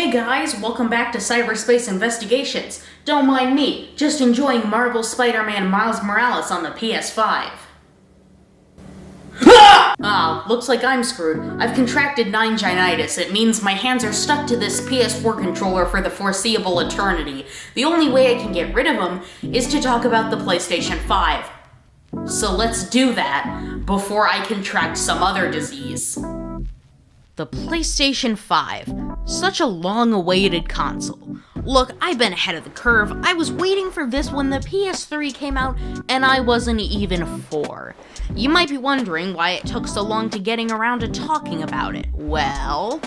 Hey guys, welcome back to Cyberspace Investigations. Don't mind me, just enjoying Marvel Spider-Man Miles Morales on the PS5. Looks like I'm screwed. I've contracted ninjinitis. It means my hands are stuck to this PS4 controller for the foreseeable eternity. The only way I can get rid of them is to talk about the PlayStation 5. So let's do that before I contract some other disease. The PlayStation 5. Such a long-awaited console. Look, I've been ahead of the curve. I was waiting for this when the PS3 came out, and I wasn't even 4. You might be wondering why it took so long to getting around to talking about it. Well,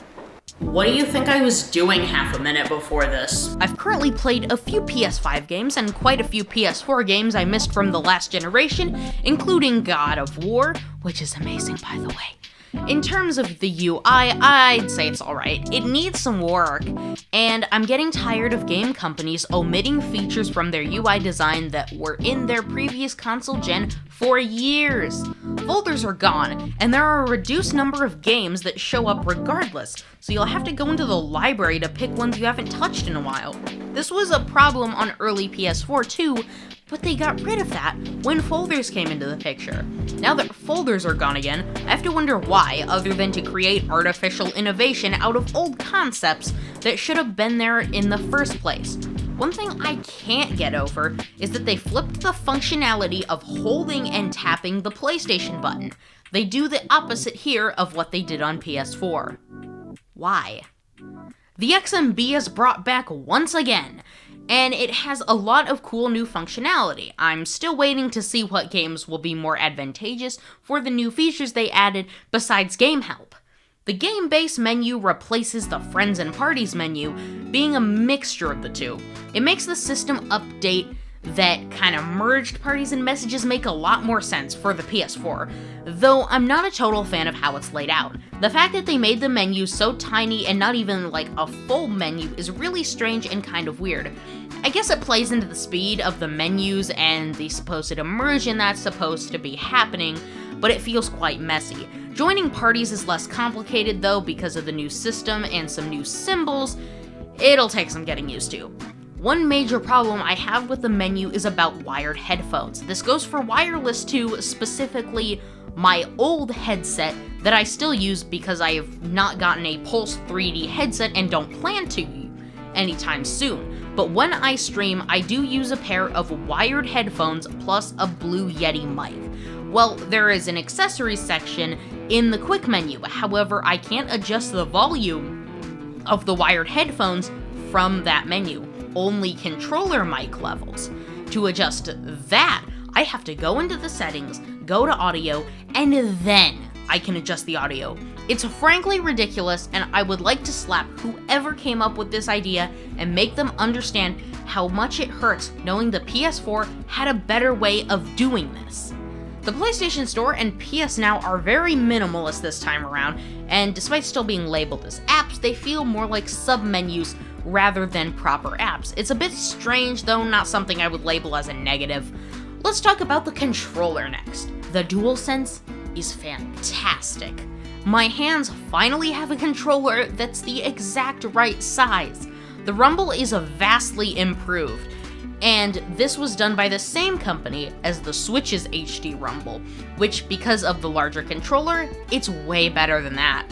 what do you think I was doing half a minute before this? I've currently played a few PS5 games and quite a few PS4 games I missed from the last generation, including God of War, which is amazing by the way. In terms of the UI, I'd say it's alright. It needs some work, and I'm getting tired of game companies omitting features from their UI design that were in their previous console gen for years. Folders are gone, and there are a reduced number of games that show up regardless, so you'll have to go into the library to pick ones you haven't touched in a while. This was a problem on early PS4 too, but they got rid of that when folders came into the picture. Now that folders are gone again, I have to wonder why, other than to create artificial innovation out of old concepts that should have been there in the first place. One thing I can't get over is that they flipped the functionality of holding and tapping the PlayStation button. They do the opposite here of what they did on PS4. Why? The XMB is brought back once again, and it has a lot of cool new functionality. I'm still waiting to see what games will be more advantageous for the new features they added besides Game Help. The Game Base menu replaces the Friends and Parties menu, being a mixture of the two. It makes the system update that kind of merged parties and messages make a lot more sense for the PS4, though I'm not a total fan of how it's laid out. The fact that they made the menu so tiny and not even like a full menu is really strange and kind of weird. I guess it plays into the speed of the menus and the supposed immersion that's supposed to be happening, but it feels quite messy. Joining parties is less complicated though because of the new system and some new symbols. It'll take some getting used to. One major problem I have with the menu is about wired headphones. This goes for wireless too, specifically my old headset that I still use because I have not gotten a Pulse 3D headset and don't plan to anytime soon. But when I stream, I do use a pair of wired headphones plus a Blue Yeti mic. Well, there is an accessories section in the quick menu, however, I can't adjust the volume of the wired headphones from that menu. Only controller mic levels. To adjust that, I have to go into the settings, go to audio, and then I can adjust the audio. It's frankly ridiculous, and I would like to slap whoever came up with this idea and make them understand how much it hurts knowing the PS4 had a better way of doing this. The PlayStation Store and PS Now are very minimalist this time around, and despite still being labeled as apps, they feel more like sub-menus rather than proper apps. It's a bit strange, though not something I would label as a negative. Let's talk about the controller next. The DualSense is fantastic. My hands finally have a controller that's the exact right size. The rumble is vastly improved, and this was done by the same company as the Switch's HD rumble, which because of the larger controller, it's way better than that.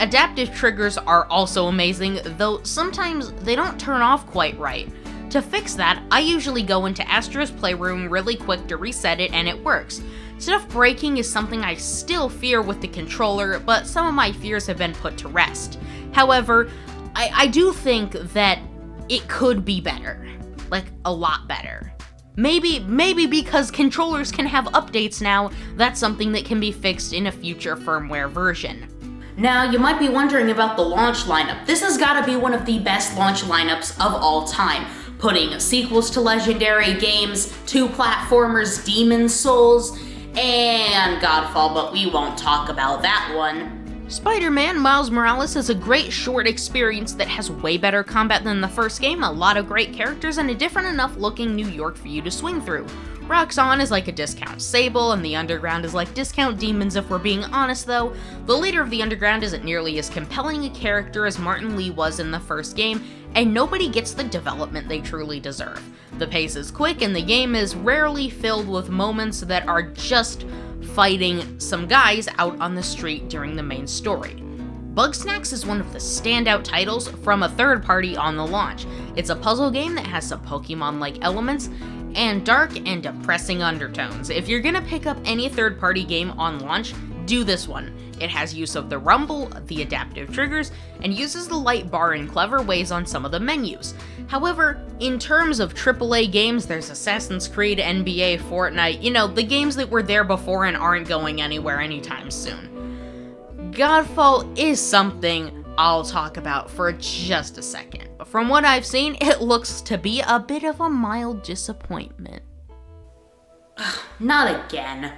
Adaptive triggers are also amazing, though sometimes they don't turn off quite right. To fix that, I usually go into Astro's Playroom really quick to reset it and it works. Stuff breaking is something I still fear with the controller, but some of my fears have been put to rest. However, I do think that it could be better. Like, a lot better. Maybe because controllers can have updates now, that's something that can be fixed in a future firmware version. Now, you might be wondering about the launch lineup. This has got to be one of the best launch lineups of all time, putting sequels to legendary games, 2 platformers, Demon's Souls, and Godfall, but we won't talk about that one. Spider-Man Miles Morales is a great short experience that has way better combat than the first game, a lot of great characters, and a different enough looking New York for you to swing through. Roxxon is like a discount Sable, and the Underground is like discount Demons. If we're being honest though, the leader of the Underground isn't nearly as compelling a character as Martin Lee was in the first game, and nobody gets the development they truly deserve. The pace is quick, and the game is rarely filled with moments that are just fighting some guys out on the street during the main story. Bugsnax is one of the standout titles from a third party on the launch. It's a puzzle game that has some Pokemon-like elements and dark and depressing undertones. If you're gonna pick up any third party game on launch, do this one. It has use of the rumble, the adaptive triggers, and uses the light bar in clever ways on some of the menus. However, in terms of AAA games, there's Assassin's Creed, NBA, Fortnite, the games that were there before and aren't going anywhere anytime soon. Godfall is something I'll talk about for just a second. From what I've seen, it looks to be a bit of a mild disappointment. Not again.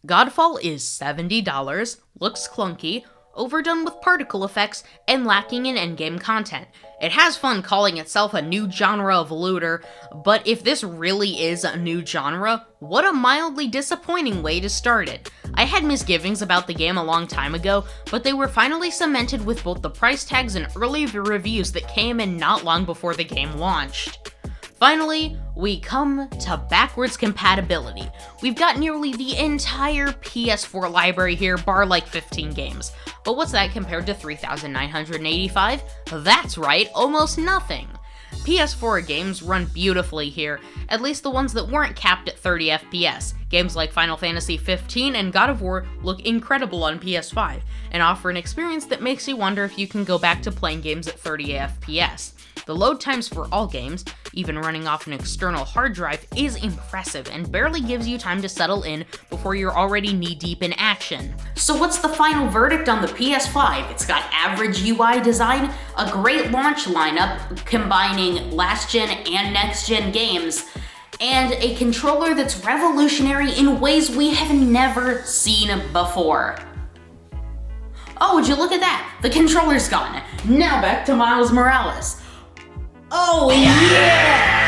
Godfall is $70, looks clunky, overdone with particle effects, and lacking in endgame content. It has fun calling itself a new genre of looter, but if this really is a new genre, what a mildly disappointing way to start it. I had misgivings about the game a long time ago, but they were finally cemented with both the price tags and early reviews that came in not long before the game launched. Finally, we come to backwards compatibility. We've got nearly the entire PS4 library here, bar like 15 games. But what's that compared to 3,985? That's right, almost nothing. PS4 games run beautifully here, at least the ones that weren't capped at 30 FPS. Games like Final Fantasy XV and God of War look incredible on PS5, and offer an experience that makes you wonder if you can go back to playing games at 30 FPS. The load times for all games, even running off an external hard drive, is impressive and barely gives you time to settle in before you're already knee-deep in action. So what's the final verdict on the PS5? It's got average UI design, a great launch lineup combining last-gen and next-gen games, and a controller that's revolutionary in ways we have never seen before. Oh, would you look at that? The controller's gone. Now back to Miles Morales. Oh yeah!